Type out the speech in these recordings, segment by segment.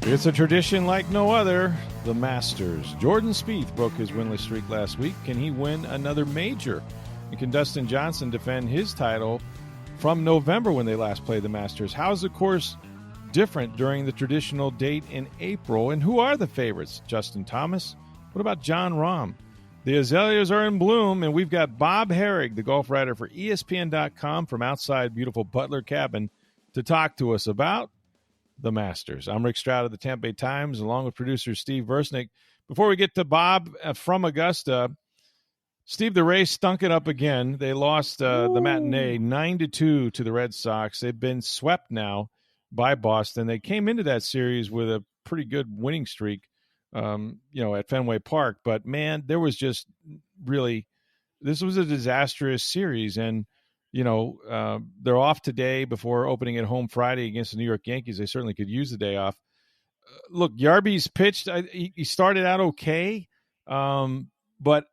It's a tradition like no other, the Masters. Jordan Spieth broke his winless streak last week. Can he win another major? And can Dustin Johnson defend his title from November when they last played the Masters? How's the course different during the traditional date in April? And who are the favorites? Justin Thomas? What about Jon Rahm? The azaleas are in bloom, and we've got Bob Herrig, the golf writer for ESPN.com from outside beautiful Butler Cabin, to talk to us about the Masters. I'm Rick Stroud of the Tampa Bay Times, along with producer Steve Versnick. Before we get to Bob from Augusta, Steve, the Rays stunk it up again. They lost the matinee 9-2 to the Red Sox. They've been swept now by Boston. They came into that series with a pretty good winning streak, at Fenway Park. But, man, there was just really – this was a disastrous series. And, they're off today before opening at home Friday against the New York Yankees. They certainly could use the day off. Look, Yarby's pitched. He started out okay, but,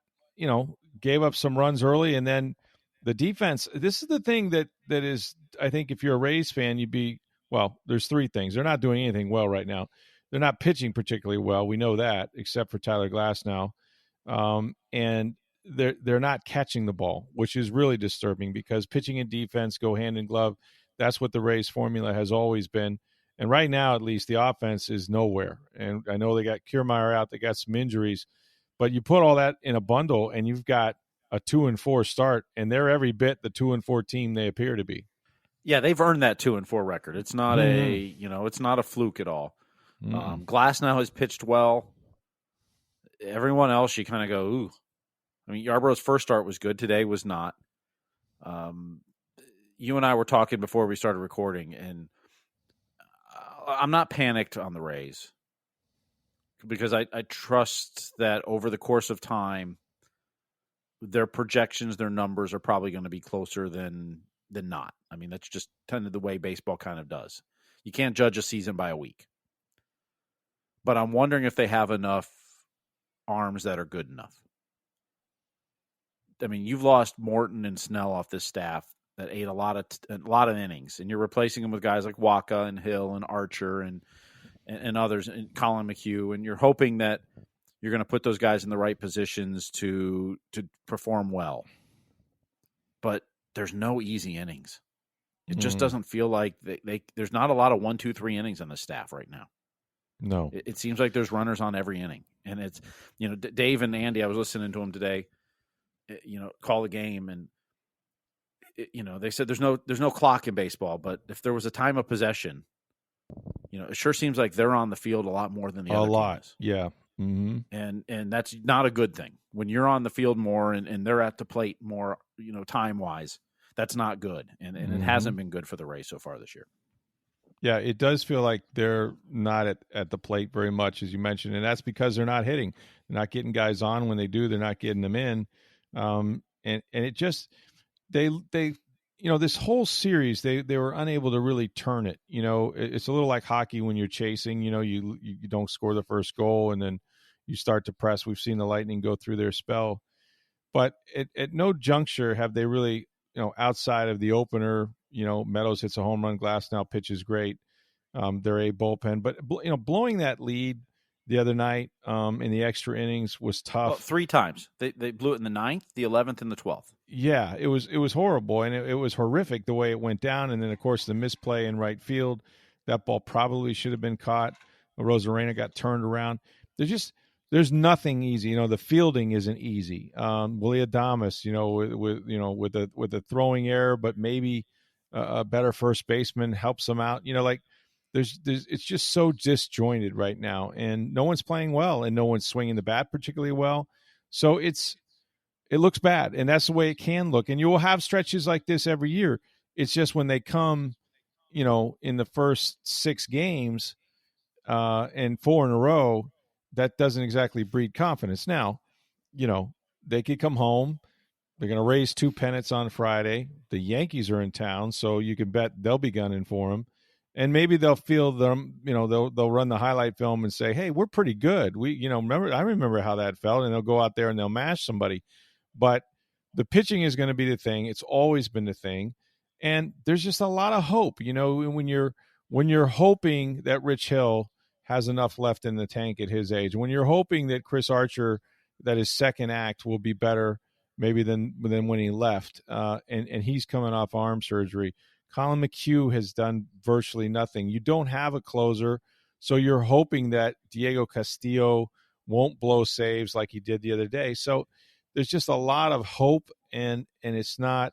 gave up some runs early. And then the defense, this is the thing that is, I think if you're a Rays fan, there's three things. They're not doing anything well right now. They're not pitching particularly well. We know that, except for Tyler Glasnow. And they're not catching the ball, which is really disturbing because pitching and defense go hand in glove. That's what the Rays formula has always been. And right now, at least, the offense is nowhere. And I know they got Kiermaier out. They got some injuries. But you put all that in a bundle, and you've got a 2-4 start, and they're every bit the 2-4 team they appear to be. Yeah, they've earned that 2-4 record. It's not it's not a fluke at all. Glasnow has pitched well. Everyone else, you kind of go, ooh. I mean, Yarborough's first start was good. Today was not. You and I were talking before we started recording, and I'm not panicked on the Rays because I trust that over the course of time, their projections, their numbers are probably going to be closer than not. I mean, that's just kind of the way baseball kind of does. You can't judge a season by a week. But I'm wondering if they have enough arms that are good enough. I mean, you've lost Morton and Snell off this staff that ate a lot of innings, and you're replacing them with guys like Waka and Hill and Archer and others, and Colin McHugh, and you're hoping that you're going to put those guys in the right positions to perform well. But there's no easy innings. It just doesn't feel like there's not a lot of 1, 2, 3 innings on the staff right now. No, it seems like there's runners on every inning, and it's Dave and Andy. I was listening to them today. Call the game, and they said there's no clock in baseball, but if there was a time of possession, it sure seems like they're on the field a lot more than the other teams. Yeah. Mm-hmm. And that's not a good thing. When you're on the field more and they're at the plate more, time wise, that's not good. And it hasn't been good for the Rays so far this year. Yeah, it does feel like they're not at the plate very much, as you mentioned, and that's because they're not hitting. They're not getting guys on. When they do, they're not getting them in. And it just this whole series they were unable to really turn it. It's a little like hockey when you're chasing. You don't score the first goal and then you start to press. We've seen the Lightning go through their spell, but at no juncture have they really outside of the opener. Meadows hits a home run. Glasnow pitches great. They're a bullpen, but blowing that lead the other night in the extra innings was tough. Well, 3 times. They blew it in the 9th, the 11th, and the 12th. Yeah, it was horrible, and it was horrific the way it went down. And then, of course, the misplay in right field. That ball probably should have been caught. Rosarena got turned around. There's nothing easy. The fielding isn't easy. Willie Adames, with a throwing error, but maybe a better first baseman helps them out. It's just so disjointed right now, and no one's playing well, and no one's swinging the bat particularly well. So it looks bad, and that's the way it can look. And you will have stretches like this every year. It's just when they come, in the first 6 games, and 4 in a row, that doesn't exactly breed confidence. Now, they could come home. They're going to raise 2 pennants on Friday. The Yankees are in town, so you can bet they'll be gunning for them. And maybe they'll feel them, they'll run the highlight film and say, hey, we're pretty good. I remember how that felt, and they'll go out there and they'll mash somebody. But the pitching is going to be the thing. It's always been the thing. And there's just a lot of hope, when you're hoping that Rich Hill has enough left in the tank at his age. When you're hoping that Chris Archer, that his second act will be better maybe than when he left, and he's coming off arm surgery. Colin McHugh has done virtually nothing. You don't have a closer, so you're hoping that Diego Castillo won't blow saves like he did the other day. So there's just a lot of hope, and it's not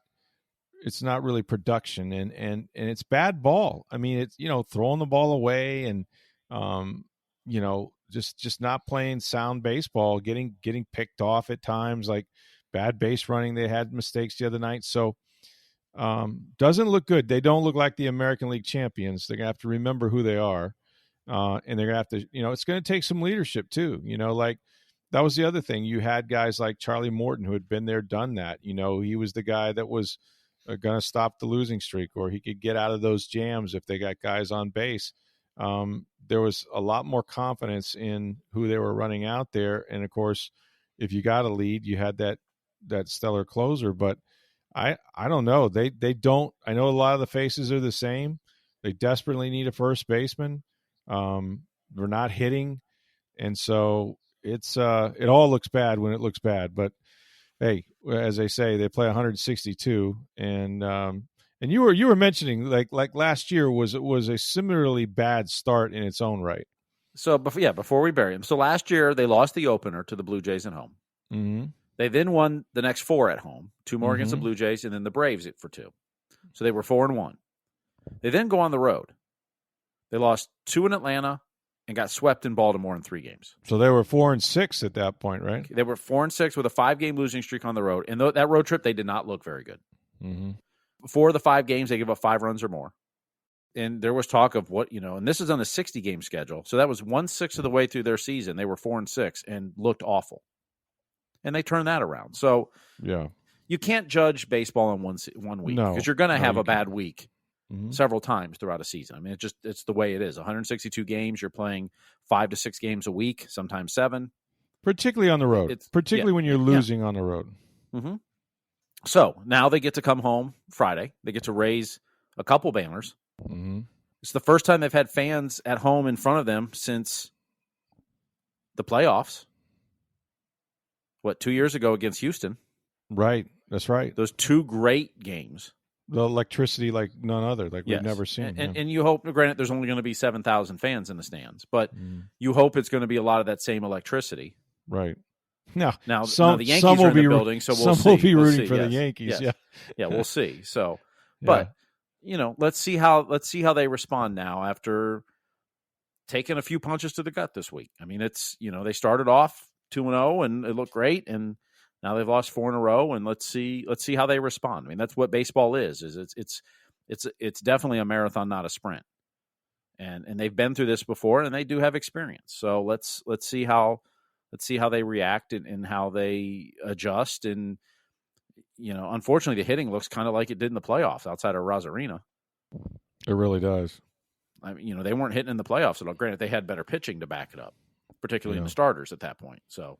really production, and it's bad ball. I mean, it's, throwing the ball away, and just not playing sound baseball, getting picked off at times, like bad base running. They had mistakes the other night. So doesn't look good. They don't look like the American League champions. They're gonna have to remember who they are. And they're gonna have to, it's gonna take some leadership too. Like that was the other thing. You had guys like Charlie Morton who had been there, done that. He was the guy that was going to stop the losing streak, or he could get out of those jams if they got guys on base. There was a lot more confidence in who they were running out there. And of course, if you got a lead, you had that stellar closer. But I don't know. They don't. I know a lot of the faces are the same. They desperately need a first baseman. They're not hitting. And so it all looks bad when it looks bad. But hey, as they say, they play 162, and you were mentioning like last year was a similarly bad start in its own right. So before we bury him, so last year they lost the opener to the Blue Jays at home. Mm-hmm. They then won the next 4 at home, 2 more against the Blue Jays, and then the Braves for 2. So they were 4-1. They then go on the road. They lost 2 in Atlanta and got swept in Baltimore in 3 games. So they were 4-6 at that point, right? They were 4-6 with a 5-game losing streak on the road. And that road trip, they did not look very good. Mm-hmm. 4 of the 5 games, they give up 5 runs or more. And there was talk of and this is on a 60-game schedule. So that was 1/6 of the way through their season. They were 4-6 and looked awful. And they turned that around. So yeah, you can't judge baseball in one week, because you're going to have a bad week several times throughout a season. I mean, it's the way it is. 162 games, you're playing 5 to 6 games a week, sometimes 7. Particularly on the road. When you're losing on the road. Mm-hmm. So now they get to come home Friday. They get to raise a couple banners. Mm-hmm. It's the first time they've had fans at home in front of them since the playoffs. 2 years ago against Houston? Right. That's right. Those 2 great games. The electricity like none other, we've never seen. And you hope, granted, there's only going to be 7,000 fans in the stands, but you hope it's going to be a lot of that same electricity. Right. Now the Yankees are in the building, so we'll see. Some will be rooting for the Yankees. Yes. Yeah, we'll see. So, but let's see how they respond now after taking a few punches to the gut this week. I mean, it's they started off 2-0 and it looked great, and now they've lost 4 in a row, and let's see how they respond. I mean, that's what baseball is it's definitely a marathon, not a sprint. And they've been through this before, and they do have experience. So let's see how they react and how they adjust. And unfortunately, the hitting looks kind of like it did in the playoffs outside of Rosarina. It really does. I mean, they weren't hitting in the playoffs at all. Granted, they had better pitching to back it up, particularly in the starters at that point. So.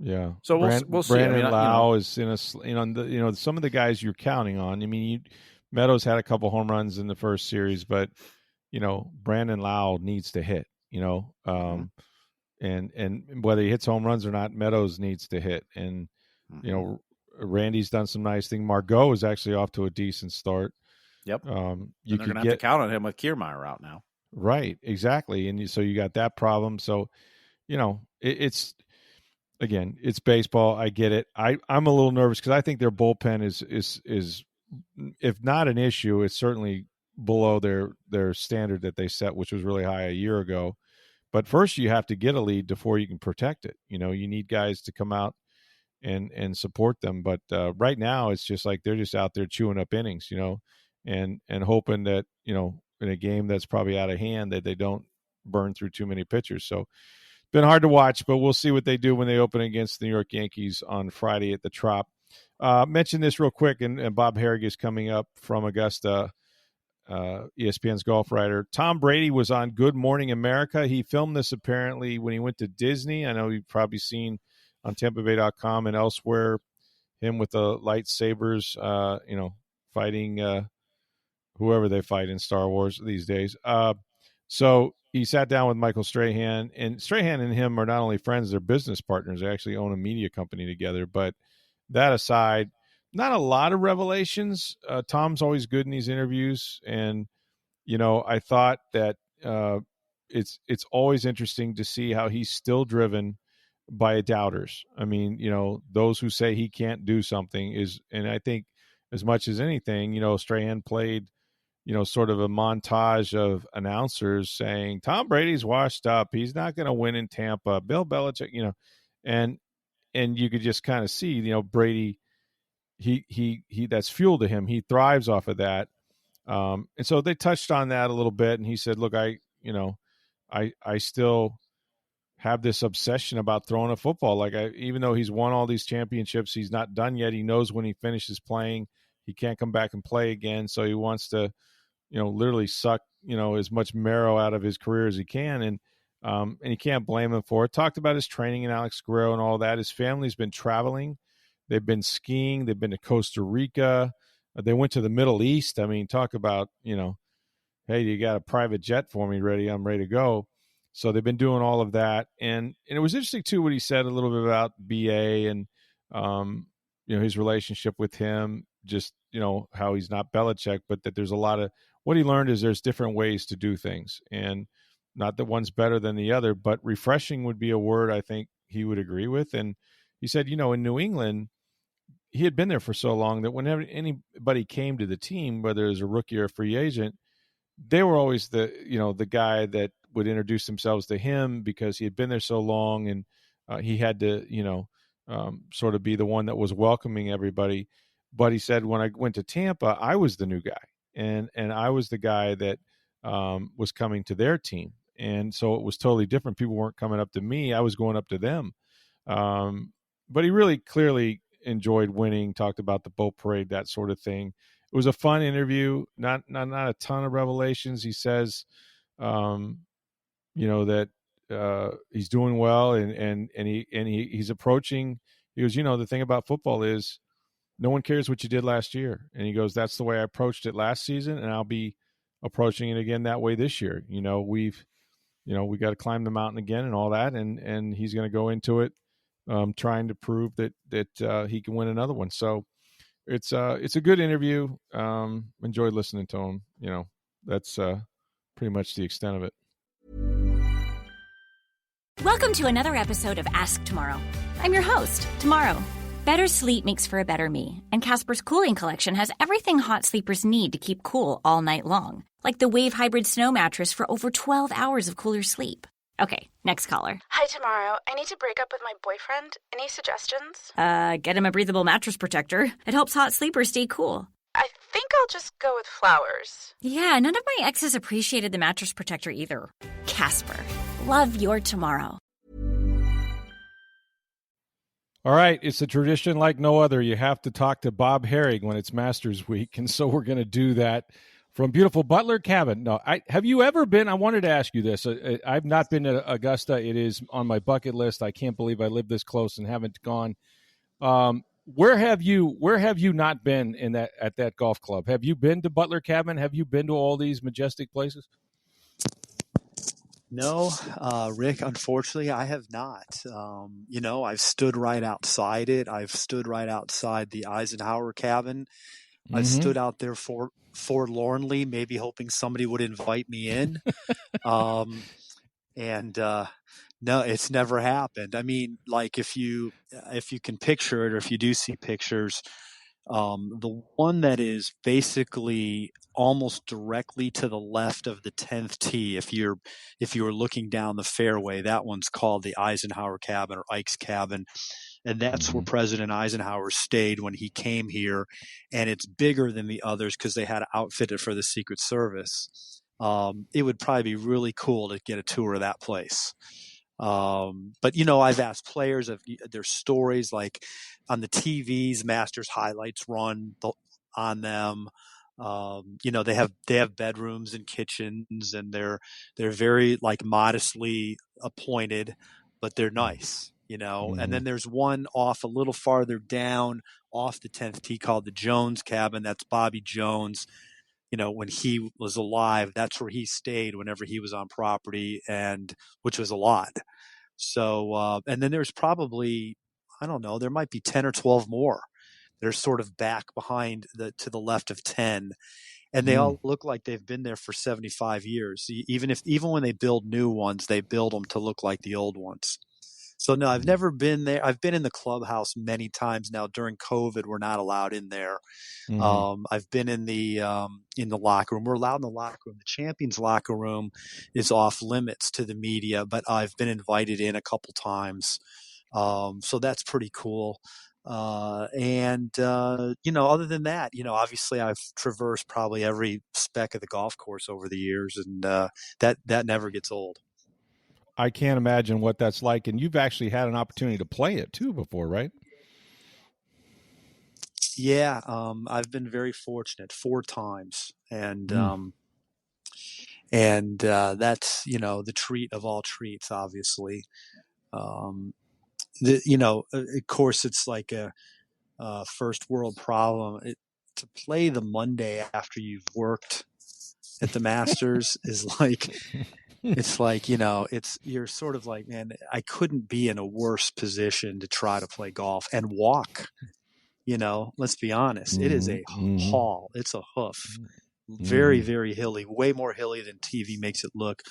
Yeah. So we'll see. Brandon Lau is in some of the guys you're counting on. I mean, Meadows had a couple home runs in the first series, but Brandon Lau needs to hit. And whether he hits home runs or not, Meadows needs to hit. And Randy's done some nice thing. Margot is actually off to a decent start. Yep. They're going to have to count on him with Kiermaier out now. Right. Exactly. And so you got that problem. So it's. Again, it's baseball. I get it. I'm a little nervous because I think their bullpen is if not an issue, it's certainly below their standard that they set, which was really high a year ago. But first, you have to get a lead before you can protect it. You need guys to come out and support them. But right now, it's just like they're just out there chewing up innings, and hoping that in a game that's probably out of hand that they don't burn through too many pitchers. So. Been hard to watch, but we'll see what they do when they open against the New York Yankees on Friday at the Trop. Mention this real quick, and Bob Harrig is coming up from Augusta, ESPN's golf writer. Tom Brady was on Good Morning America. He filmed this apparently when he went to Disney. I know you've probably seen on TampaBay.com and elsewhere him with the lightsabers, fighting whoever they fight in Star Wars these days. So he sat down with Michael Strahan, and Strahan and him are not only friends, they're business partners. They actually own a media company together. But that aside, not a lot of revelations. Tom's always good in these interviews, and I thought that it's always interesting to see how he's still driven by doubters. I mean, those who say he can't do something and I think as much as anything, Strahan played, sort of a montage of announcers saying Tom Brady's washed up. He's not going to win in Tampa. Bill Belichick, and you could just kind of see, Brady, he that's fuel to him. He thrives off of that. And so they touched on that a little bit, and he said, look, I still have this obsession about throwing a football. Like even though he's won all these championships, he's not done yet. He knows when he finishes playing, he can't come back and play again. So he wants to, literally suck, as much marrow out of his career as he can. And you can't blame him for it. Talked about his training in Alex Guerrero and all that. His family's been traveling. They've been skiing. They've been to Costa Rica. They went to the Middle East. I mean, talk about, hey, you got a private jet for me ready? I'm ready to go. So they've been doing all of that. And it was interesting, too, what he said a little bit about BA and, his relationship with him, just, how he's not Belichick, but that there's a lot of what he learned is there's different ways to do things. And not that one's better than the other, but refreshing would be a word I think he would agree with. And he said, in New England, he had been there for so long that whenever anybody came to the team, whether it was a rookie or a free agent, they were always the guy that would introduce themselves to him because he had been there so long, and he had to, sort of be the one that was welcoming everybody. But he said, when I went to Tampa, I was the new guy, and I was the guy that was coming to their team. And so it was totally different. People weren't coming up to me. I was going up to them. But he really clearly enjoyed winning, talked about the boat parade, that sort of thing. It was a fun interview, not a ton of revelations. He says, that he's doing well, and he's approaching. He goes, the thing about football is no one cares what you did last year. And he goes, that's the way I approached it last season, and I'll be approaching it again that way this year. We got to climb the mountain again and all that, and he's going to go into it trying to prove that he can win another one. So it's a good interview. Enjoyed listening to him. That's pretty much the extent of it. Welcome to another episode of Ask Tomorrow. I'm your host, Tomorrow. Better sleep makes for a better me, and Casper's Cooling Collection has everything hot sleepers need to keep cool all night long, like the Wave Hybrid Snow Mattress for over 12 hours of cooler sleep. Okay, next caller. Hi, Tomorrow. I need to break up with my boyfriend. Any suggestions? Get him a breathable mattress protector. It helps hot sleepers stay cool. I think I'll just go with flowers. Yeah, none of my exes appreciated the mattress protector either. Casper, love your tomorrow. All right, it's a tradition like no other. You have to talk to Bob Herrig when it's Masters Week, and so we're going to do that from beautiful Butler Cabin. No, have you ever been? I wanted to ask you this. I've not been to Augusta. It is on my bucket list. I can't believe I live this close and haven't gone. Where have you not been at that golf club? Have you been to Butler Cabin? Have you been to all these majestic places? No, Rick, unfortunately, I have not. I've stood right outside it. I've stood right outside the Eisenhower cabin. Mm-hmm. I've stood out there forlornly, maybe hoping somebody would invite me in. No, it's never happened. I mean, like if you can picture it, or if you do see pictures, the one that is basically almost directly to the left of the 10th tee, if you were looking down the fairway, that one's called the Eisenhower cabin or Ike's cabin. And that's where President Eisenhower stayed when he came here. And it's bigger than the others because they had to outfit it for the Secret Service. It would probably be really cool to get a tour of that place. But I've asked players of their stories, like on the TVs, Masters highlights run on them. They have bedrooms and kitchens, and they're very like modestly appointed, but they're nice, Mm-hmm. And then there's one off a little farther down off the 10th tee called the Jones cabin. That's Bobby Jones. when he was alive, that's where he stayed whenever he was on property, and which was a lot. So, and then there's probably, I don't know, there might be 10 or 12 more. They're sort of back behind to the left of 10. And they all look like they've been there for 75 years. Even when they build new ones, they build them to look like the old ones. So no, I've never been there. I've been in the clubhouse many times now. During COVID, we're not allowed in there. I've been in the locker room. We're allowed in the locker room. The champions locker room is off limits to the media, but I've been invited in a couple times. So that's pretty cool. Other than that, obviously I've traversed probably every speck of the golf course over the years, and that never gets old. I can't imagine what that's like. And you've actually had an opportunity to play it too before, right? Yeah, I've been very fortunate 4 times, and that's the treat of all treats. Obviously, of course, it's like a first world problem. To play the Monday after you've worked at the Masters is like. It's like, you're sort of like, man, I couldn't be in a worse position to try to play golf and walk. Let's be honest. It is a haul. It's a hoof. Very, very hilly, way more hilly than TV makes it look.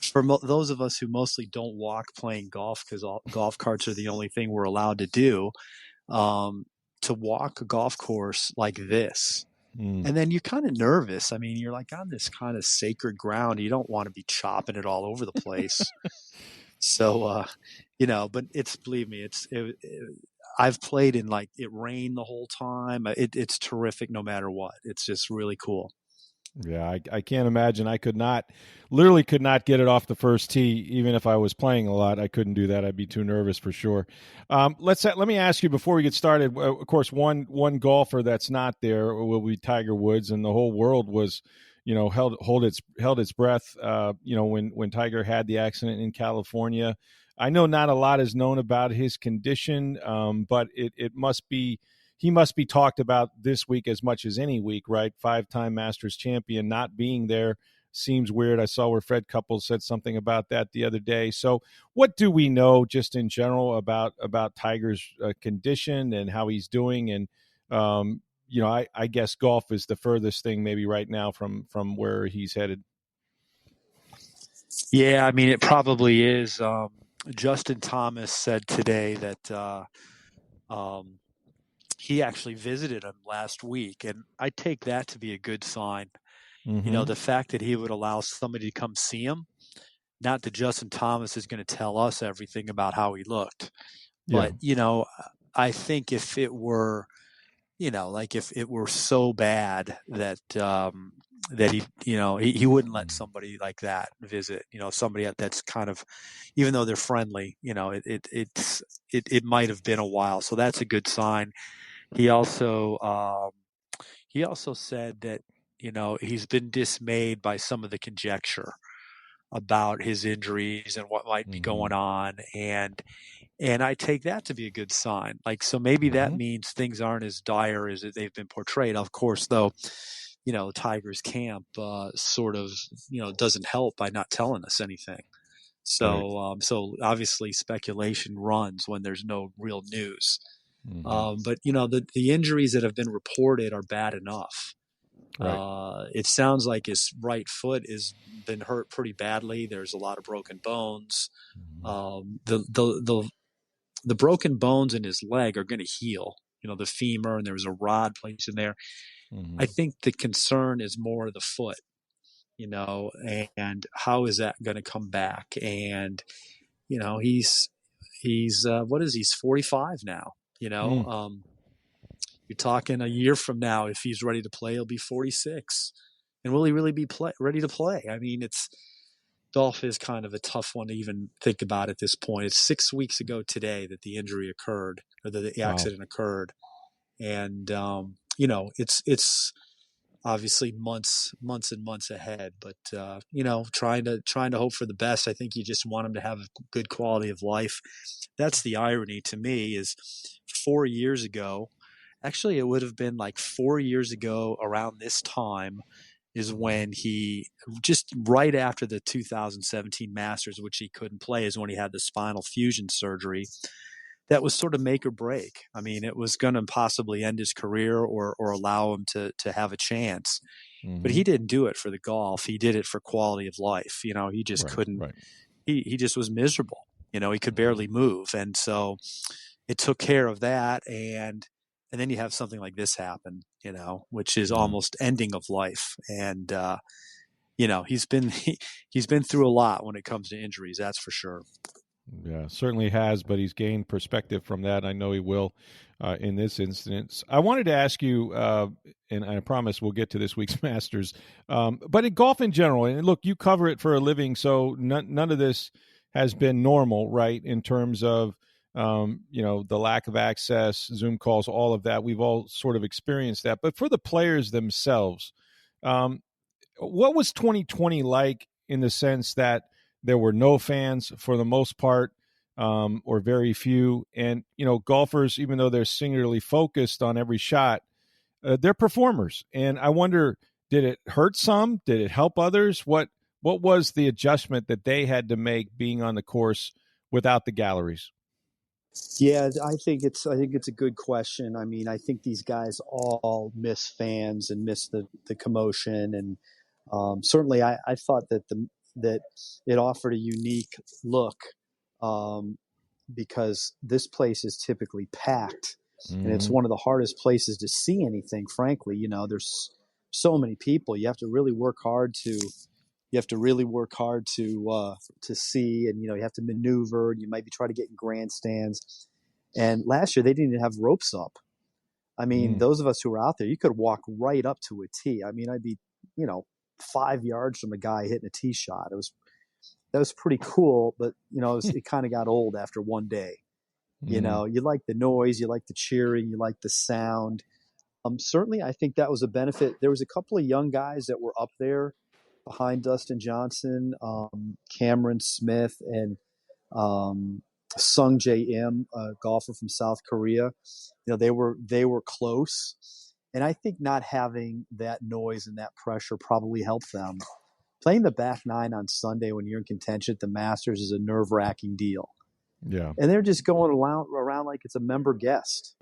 For those of us who mostly don't walk playing golf, because golf carts are the only thing we're allowed to do, to walk a golf course like this. And then you're kind of nervous. I mean, you're like on this kind of sacred ground. You don't want to be chopping it all over the place. So, but believe me, I've played in like it rained the whole time. It's terrific no matter what. It's just really cool. Yeah, I can't imagine. I could not get it off the first tee, even if I was playing a lot. I couldn't do that. I'd be too nervous for sure. Let me ask you before we get started. Of course, one golfer that's not there will be Tiger Woods, and the whole world was, held its breath. When Tiger had the accident in California. I know not a lot is known about his condition, but it must be. He must be talked about this week as much as any week, right? 5-time Masters champion not being there seems weird. I saw where Fred Couples said something about that the other day. So what do we know just in general about Tiger's condition and how he's doing? And, I guess golf is the furthest thing maybe right now from where he's headed. Yeah, I mean, it probably is. Justin Thomas said today that he actually visited him last week, and I take that to be a good sign. The fact that he would allow somebody to come see him, not that Justin Thomas is going to tell us everything about how he looked, but I think if it were, if it were so bad that that he wouldn't let somebody like that visit, somebody that's kind of, even though they're friendly, it might have been a while, so that's a good sign. He also said that he's been dismayed by some of the conjecture about his injuries and what might be going on, and I take that to be a good sign. Like, so maybe that means things aren't as dire as they've been portrayed. Of course, though, Tiger's camp sort of doesn't help by not telling us anything. So so obviously speculation runs when there's no real news. But the injuries that have been reported are bad enough. Right. It sounds like his right foot has been hurt pretty badly. There's a lot of broken bones. The broken bones in his leg are going to heal. The femur, and there was a rod placed in there. I think the concern is more the foot. And how is that going to come back? And he's what is he? He's 45 now. You're talking a year from now, if he's ready to play, he'll be 46. And will he really be ready to play? I mean, golf is kind of a tough one to even think about at this point. It's 6 weeks ago today that the injury occurred, or the accident occurred. And, it's obviously months and months ahead, but, trying to hope for the best. I think you just want him to have a good quality of life. That's the irony to me is 4 years ago, Actually, it would have been like 4 years ago around this time is when he, just right after the 2017 Masters, which he couldn't play, is when he had the spinal fusion surgery. That was sort of make or break. I mean, it was going to possibly end his career or allow him to have a chance. But he didn't do it for the golf. He did it for quality of life. You know, he just couldn't. Right. He just was miserable. You know, he could barely move, and so it took care of that. And then you have something like this happen. You know, which is almost ending of life. And you know, he's been through a lot when it comes to injuries. That's for sure. Yeah, certainly has, but he's gained perspective from that. I know he will in this instance. I wanted to ask you, and I promise we'll get to this week's Masters, but in golf in general, and look, you cover it for a living, so none of this has been normal, right, in terms of, you know, the lack of access, Zoom calls, all of that. We've all sort of experienced that. But for the players themselves, what was 2020 like in the sense that there were no fans for the most part, or very few. And, you know, golfers, even though they're singularly focused on every shot, they're performers. And I wonder, did it hurt some? Did it help others? What was the adjustment that they had to make being on the course without the galleries? Yeah, I think it's a good question. I mean, I think these guys all miss fans and miss the commotion. And certainly I thought that that it offered a unique look, because this place is typically packed, and it's one of the hardest places to see anything. Frankly, you know, there's so many people. You have to really work hard to see, and you know, you have to maneuver, and you might be trying to get in grandstands. And last year they didn't even have ropes up. I mean, those of us who were out there, you could walk right up to a tee. I mean, I'd be, you know, 5 yards from a guy hitting a tee shot. That was pretty cool, but you know, it kind of got old after one day. You know, you like the noise, you like the cheering, you like the sound. Certainly, I think that was a benefit. There was a couple of young guys that were up there behind Dustin Johnson, Cameron Smith, and Sung Jae Im, a golfer from South Korea. You know, they were close, and I think not having that noise and that pressure probably helped them. Playing the back nine on Sunday when you're in contention at the Masters is a nerve-wracking deal. Yeah, and they're just going around like it's a member guest,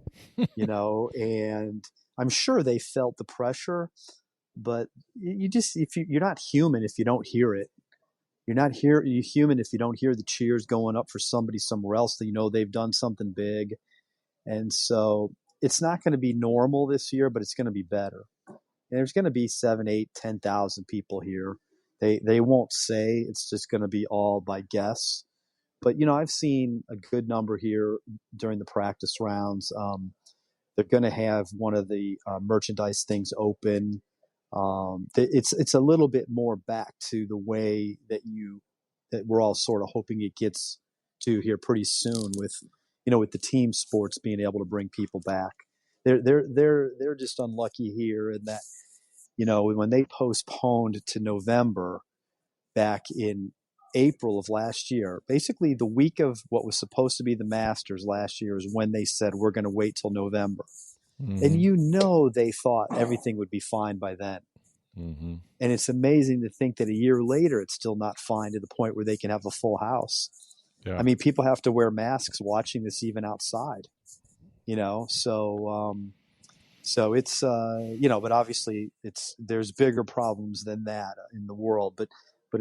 you know. And I'm sure they felt the pressure, but you're not human if you don't hear it. You're human if you don't hear the cheers going up for somebody somewhere else that you know they've done something big. And so it's not going to be normal this year, but it's going to be better. And there's going to be 7, 8, 10,000 people here. They won't say. It's just going to be all by guess. But, you know, I've seen a good number here during the practice rounds. They're going to have one of the merchandise things open. It's a little bit more back to the way that we're all sort of hoping it gets to here pretty soon, with, you know, with the team sports being able to bring people back. They're just unlucky here in that, you know, when they postponed to November back in April of last year, basically the week of what was supposed to be the Masters last year is when they said, we're going to wait till November. And you know, they thought everything would be fine by then. And it's amazing to think that a year later, it's still not fine to the point where they can have a full house. Yeah. I mean, people have to wear masks watching this even outside, you know? So it's, you know, but obviously there's bigger problems than that in the world. But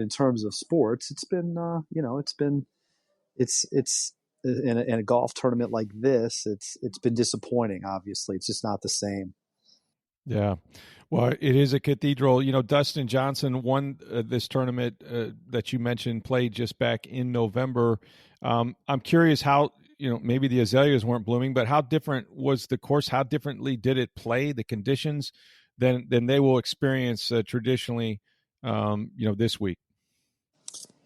in terms of sports, it's been, you know, it's in a golf tournament like this, it's been disappointing. Obviously, it's just not the same. Yeah. Well, it is a cathedral. You know, Dustin Johnson won this tournament that you mentioned, played just back in November. I'm curious how, you know, maybe the azaleas weren't blooming, but how different was the course? How differently did it play, the conditions, than they will experience traditionally, you know, this week?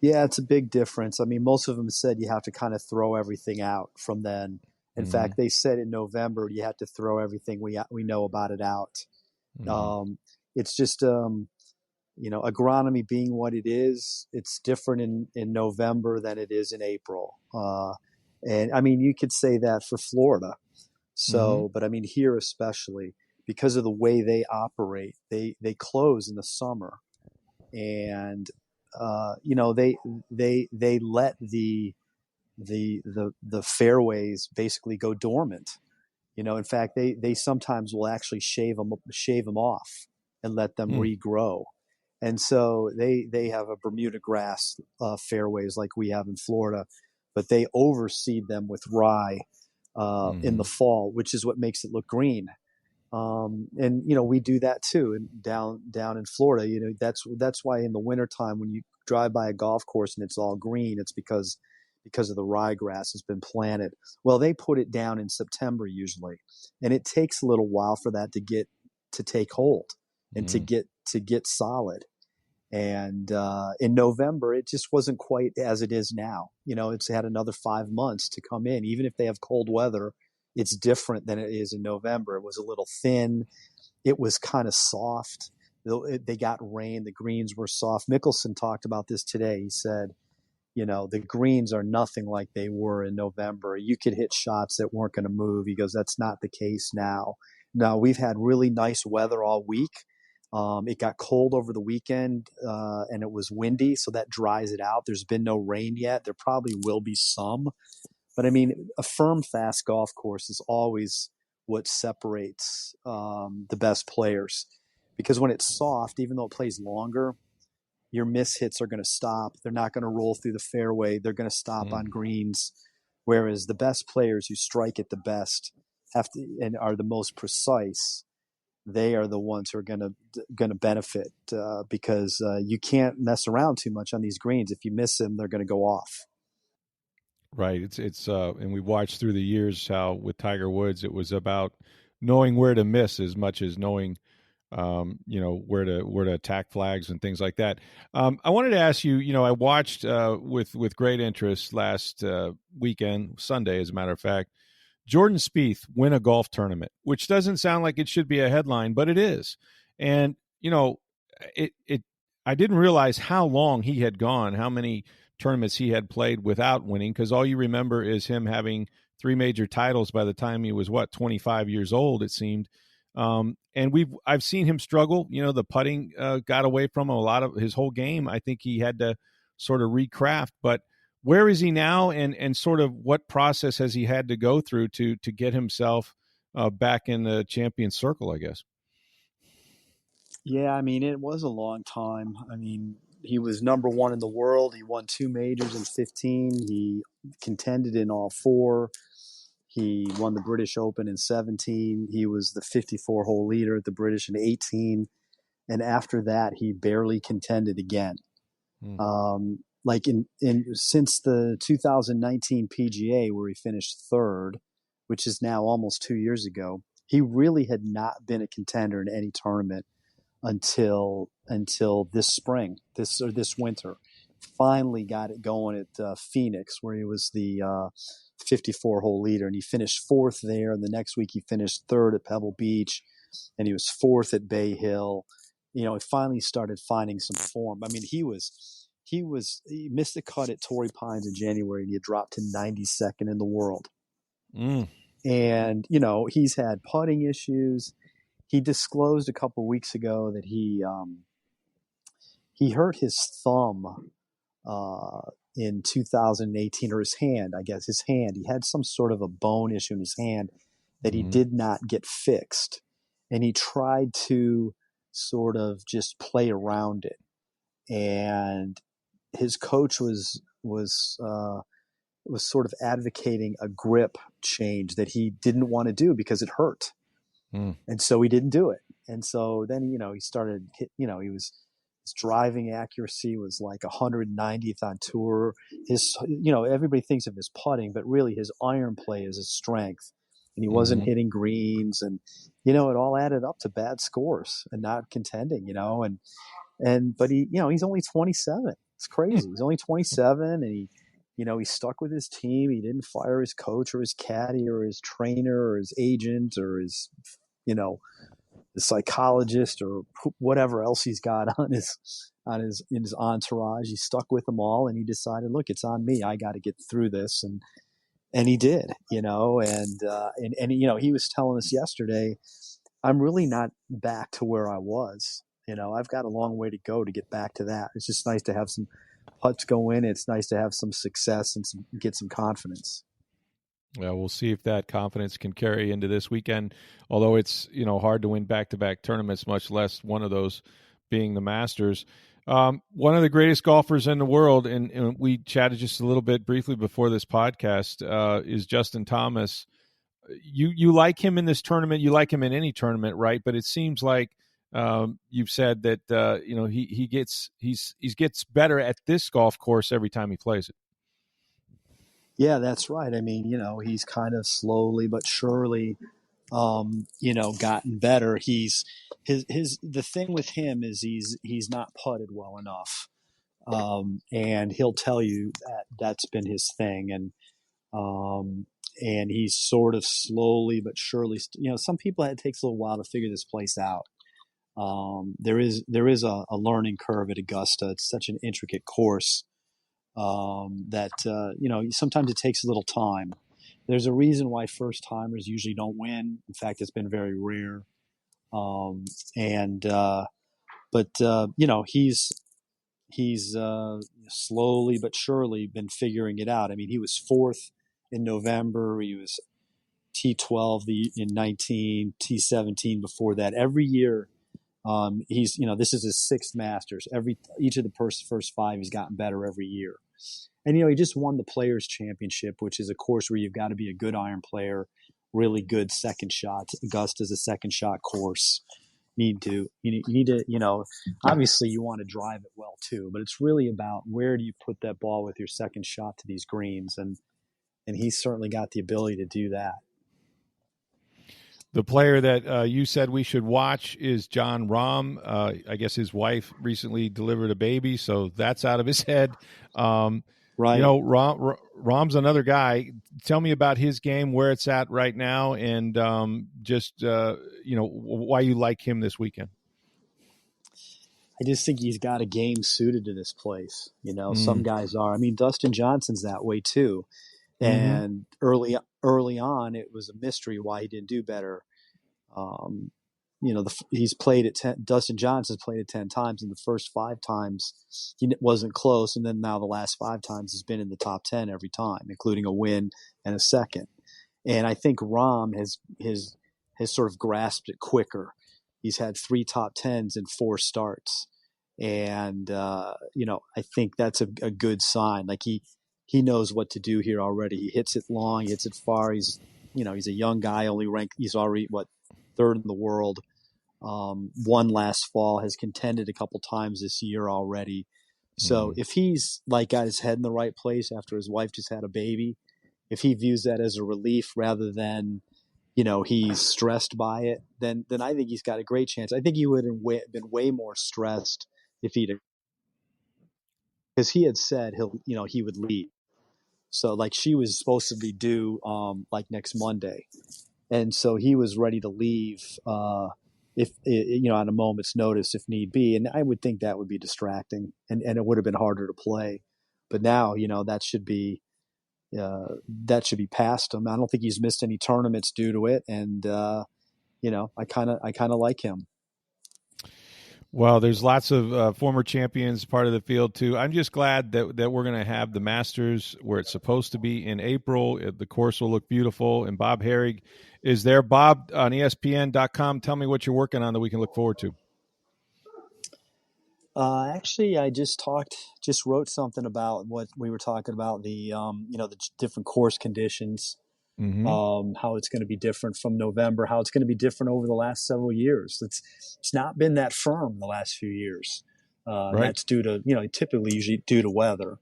Yeah, it's a big difference. I mean, most of them said you have to kind of throw everything out from then. In fact, they said in November you had to throw everything we know about it out. It's just, you know, agronomy being what it is, it's different in November than it is in April. And I mean, you could say that for Florida. So, but I mean, here especially because of the way they operate, they close in the summer, and they let the fairways basically go dormant. In fact, they sometimes will actually shave them off and let them regrow. And so they have a Bermuda grass fairways like we have in Florida, but they overseed them with rye in the fall, which is what makes it look green. And we do that too, and down in Florida. That's why in the wintertime when you drive by a golf course and it's all green, it's because of the ryegrass has been planted. Well, they put it down in September usually, and it takes a little while for that to take hold and to get solid. And in November, it just wasn't quite as it is now. It's had another 5 months to come in. Even if they have cold weather, it's different than it is in November. It was a little thin. It was kind of soft. They got rain. The greens were soft. Mickelson talked about this today. He said, the greens are nothing like they were in November. You could hit shots that weren't going to move. He goes, that's not the case now. Now, we've had really nice weather all week. It got cold over the weekend, and it was windy, so that dries it out. There's been no rain yet. There probably will be some. But, I mean, a firm, fast golf course is always what separates the best players. Because when it's soft, even though it plays longer, your mishits are going to stop. They're not going to roll through the fairway. They're going to stop on greens. Whereas the best players who strike it the best and are the most precise, they are the ones who are going to benefit because you can't mess around too much on these greens. If you miss them, they're going to go off. Right. It's and we've watched through the years how with Tiger Woods it was about knowing where to miss as much as knowing where to attack flags and things like that. I wanted to ask you, I watched with great interest last weekend, Sunday, as a matter of fact, Jordan Spieth win a golf tournament, which doesn't sound like it should be a headline, but it is. And, I didn't realize how long he had gone, how many tournaments he had played without winning, because all you remember is him having 3 major titles by the time he was 25 years old, it seemed. And I've seen him struggle. The putting got away from him a lot of his whole game. I think he had to sort of recraft. But where is he now, and sort of what process has he had to go through to get himself back in the champion circle, I guess? Yeah, I mean, it was a long time. I mean, he was number 1 in the world. He won 2 majors in 15. He contended in all 4. He won the British Open in 17. He was the 54-hole leader at the British in 18. And after that, he barely contended again. Like since the 2019 PGA, where he finished 3rd, which is now almost 2 years ago, he really had not been a contender in any tournament until this spring, this winter. Finally got it going at Phoenix, where he was the 54-hole leader, and he finished 4th there. And the next week he finished 3rd at Pebble Beach, and he was 4th at Bay Hill. He finally started finding some form. I mean, he missed the cut at Torrey Pines in January, and he had dropped to 92nd in the world. And he's had putting issues. He disclosed a couple weeks ago that he hurt his thumb in 2018, or his hand, I guess, his hand. He had some sort of a bone issue in his hand that he did not get fixed. And he tried to sort of just play around it. And his coach was sort of advocating a grip change that he didn't want to do because it hurt. And so he didn't do it. And so then, he started his driving accuracy was like 190th on tour. His, everybody thinks of his putting, but really his iron play is his strength. And he wasn't hitting greens, and, it all added up to bad scores and not contending, but he's only 27. It's crazy. He's only 27, and he stuck with his team. He didn't fire his coach or his caddy or his trainer or his agent or his, the psychologist or whatever else he's got in his entourage. He stuck with them all, and he decided, look, it's on me. I got to get through this. And And he did, and he was telling us yesterday, I'm really not back to where I was. I've got a long way to go to get back to that. It's just nice to have some putts go in. It's nice to have some success and get some confidence. Well, we'll see if that confidence can carry into this weekend. Although it's hard to win back-to-back tournaments, much less one of those being the Masters. One of the greatest golfers in the world, and we chatted just a little bit briefly before this podcast, is Justin Thomas. You like him in this tournament. You like him in any tournament, right? But it seems like you've said that he gets better at this golf course every time he plays it. Yeah, that's right. I mean, he's kind of slowly but surely, gotten better. The thing with him is he's not putted well enough, and he'll tell you that's been his thing, and he's sort of slowly but surely. Some people it takes a little while to figure this place out. There is a learning curve at Augusta. It's such an intricate course. That sometimes it takes a little time. There's a reason why first timers usually don't win. In fact, it's been very rare. He's slowly but surely been figuring it out. I mean, he was fourth in November. He was T12 in 19, T17 before that. Every year, this is his sixth Masters. Each of the first five, he's gotten better every year. And, he just won the Players' Championship, which is a course where you've got to be a good iron player, really good second shots. Augusta's a second shot course. You need to, obviously you want to drive it well too, but it's really about where do you put that ball with your second shot to these greens. And he's certainly got the ability to do that. The player that you said we should watch is Jon Rahm. I guess his wife recently delivered a baby, so that's out of his head. Right. Rahm's another guy. Tell me about his game, where it's at right now, and why you like him this weekend. I just think he's got a game suited to this place. Some guys are. I mean, Dustin Johnson's that way too. And early on, it was a mystery why he didn't do better. He's played it 10. Dustin Johnson's played it 10 times, and the first 5 times he wasn't close, and then now the last 5 times he's been in the top 10 every time, including a win and a second. And I think Rahm has sort of grasped it quicker. He's had 3 top 10s in 4 starts, and I think that's a good sign. Like he knows what to do here already. He hits it long, he hits it far. He's a young guy, he's already third in the world. Won last fall, has contended a couple times this year already. So if he's got his head in the right place after his wife just had a baby, if he views that as a relief rather than, he's stressed by it, then I think he's got a great chance. I think he would have been way more stressed if because he had said he would leave. So she was supposed to be due next Monday. And so he was ready to leave if on a moment's notice if need be. And I would think that would be distracting and it would have been harder to play. But now, that should be past him. I don't think he's missed any tournaments due to it. And I kind of like him. Well, there's lots of former champions part of the field, too. I'm just glad that we're going to have the Masters where it's supposed to be in April. The course will look beautiful, and Bob Herrig is there. Bob, on ESPN.com, tell me what you're working on that we can look forward to. Actually, I just wrote something about what we were talking about, the different course conditions. How it's going to be different from November, how it's going to be different over the last several years. It's not been that firm the last few years. Right. That's due to, usually due to weather.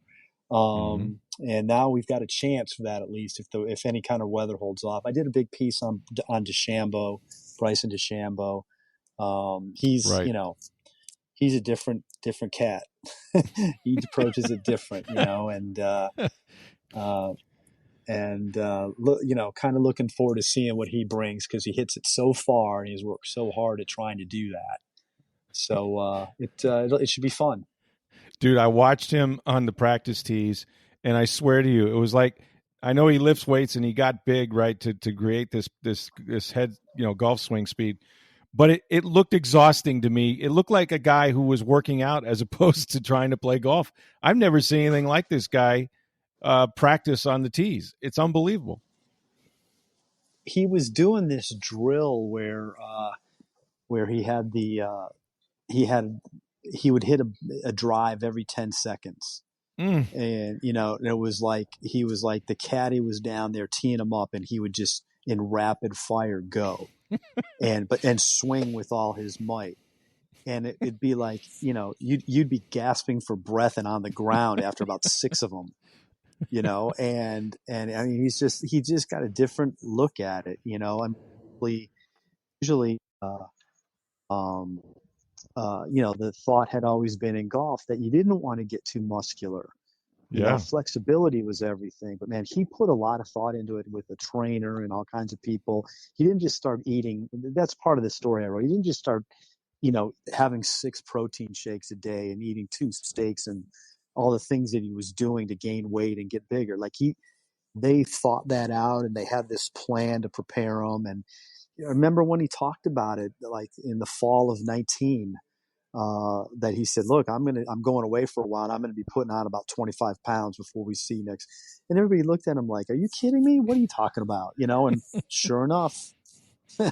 And now we've got a chance for that, at least if any kind of weather holds off. I did a big piece on DeChambeau, Bryson DeChambeau. He's, right. He's a different cat. He approaches it different, and kind of looking forward to seeing what he brings because he hits it so far and he's worked so hard at trying to do that. So it should be fun. Dude, I watched him on the practice tees, and I swear to you, it was like I know he lifts weights and he got big, right, to create this head, golf swing speed. But it looked exhausting to me. It looked like a guy who was working out as opposed to trying to play golf. I've never seen anything like this guy practice on the tees. It's unbelievable. He was doing this drill where he had he would hit a drive every 10 seconds. And, it was like, he was like the caddy was down there teeing him up and he would just in rapid fire go and swing with all his might. And it'd be like, you'd be gasping for breath and on the ground after about 6 of them, and I mean, he just got a different look at it, usually, the thought had always been in golf that you didn't want to get too muscular. Flexibility was everything. But man, he put a lot of thought into it with a trainer and all kinds of people. He didn't just start eating. That's part of the story I wrote. He didn't just start, having 6 protein shakes a day and eating 2 steaks and all the things that he was doing to gain weight and get bigger. Like they thought that out and they had this plan to prepare him. And I remember when he talked about it, like in the fall of 19, that he said, look, I'm going away for a while and I'm going to be putting on about 25 pounds before we see next. And everybody looked at him like, are you kidding me? What are you talking about? And sure enough, man,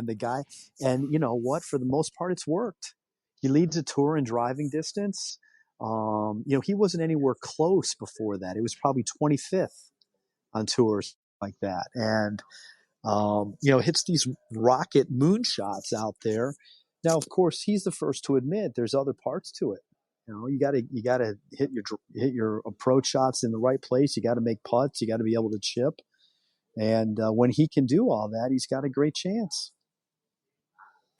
the guy, and you know what, for the most part, it's worked. He leads a tour in driving distance. He wasn't anywhere close before that. It was probably 25th on tours like that. And, hits these rocket moonshots out there. Now, of course, he's the first to admit there's other parts to it. You got to hit your approach shots in the right place. You got to make putts. You got to be able to chip. And when he can do all that, he's got a great chance.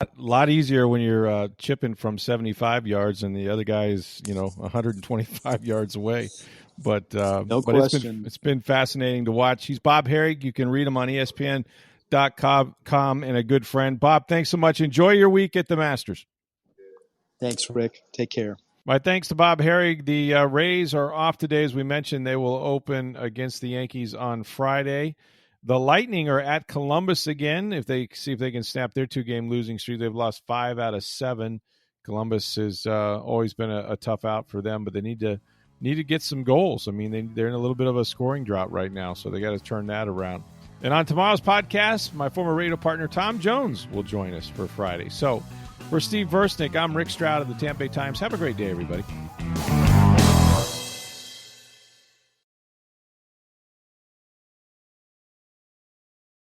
A lot easier when you're chipping from 75 yards and the other guy is, 125 yards away. But no question. It's been fascinating to watch. He's Bob Herrig. You can read him on ESPN.com and a good friend. Bob, thanks so much. Enjoy your week at the Masters. Thanks, Rick. Take care. My thanks to Bob Herrig. The Rays are off today. As we mentioned, they will open against the Yankees on Friday. The Lightning are at Columbus again. If they can snap their 2-game losing streak, they've lost 5 out of 7. Columbus has always been a tough out for them, but they need to get some goals. I mean, they're in a little bit of a scoring drought right now, so they got to turn that around. And on tomorrow's podcast, my former radio partner Tom Jones will join us for Friday. So for Steve Versnick, I'm Rick Stroud of the Tampa Bay Times. Have a great day, everybody.